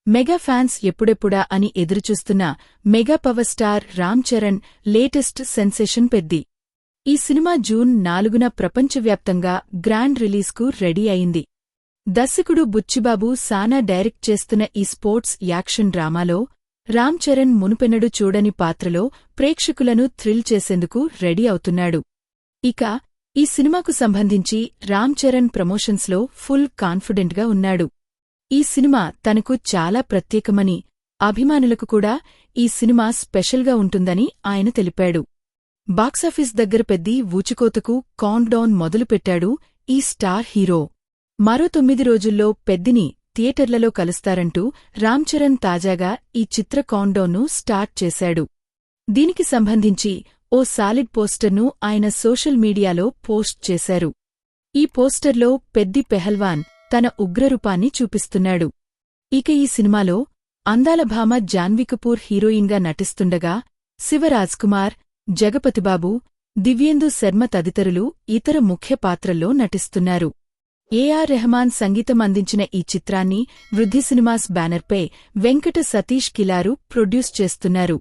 Mega fans ఎప్పుడెప్పుడా అని ఎదురుచూస్తున్న mega power star Ram Charan latest sensation Peddi. ఈ సినిమా జూన్ 4న ప్రపంచవ్యాప్తంగా గ్రాండ్ రిలీజ్కు రెడీ అయింది. దర్శకుడు బుచ్చిబాబు సానా డైరెక్ట్ చేస్తున్న ఈ స్పోర్ట్స్ యాక్షన్ డ్రామాలో రామ్ చరణ్ మునుపెన్నడూ చూడని పాత్రలో ప్రేక్షకులను థ్రిల్ చేసేందుకు రెడీ అవుతున్నాడు. ఇక ఈ సినిమాకు సంబంధించి రామ్ చరణ్ ప్రమోషన్స్లో ఫుల్ కాన్ఫిడెంట్గా ఉన్నాడు. ఈ సినిమా తనకు చాలా ప్రత్యేకమని, అభిమానులకు కూడా ఈ సినిమా స్పెషల్గా ఉంటుందని ఆయన తెలిపాడు. బాక్సాఫీస్ దగ్గర పెద్ది ఊచుకోతకు కౌంట్డౌన్ మొదలుపెట్టాడు ఈ స్టార్ హీరో. మరో 9 రోజుల్లో పెద్దిని థియేటర్లలో కలుస్తారంటూ రామ్ చరణ్ తాజాగా ఈ చిత్ర కౌంట్డౌన్ను స్టార్ట్ చేశాడు. దీనికి సంబంధించి ఓ సాలిడ్ పోస్టర్ను ఆయన సోషల్ మీడియాలో పోస్ట్ చేశారు. ఈ పోస్టర్లో పెద్ది పెహల్వాన్ తన ఉగ్రరూపాన్ని చూపిస్తున్నాడు. ఇక ఈ సినిమాలో అందాల భామ జాన్వీ కపూర్ హీరోయిన్గా నటిస్తుండగా శివరాజ్కుమార్, జగపతిబాబు, దివ్యేందు శర్మ తదితరులు ఇతర ముఖ్య పాత్రల్లో నటిస్తున్నారు. ఏఆర్ రెహమాన్ సంగీతం అందించిన ఈ చిత్రాన్ని వృద్ధి సినిమాస్ బ్యానర్పై వెంకట సతీష్ కిలారు ప్రొడ్యూస్ చేస్తున్నారు.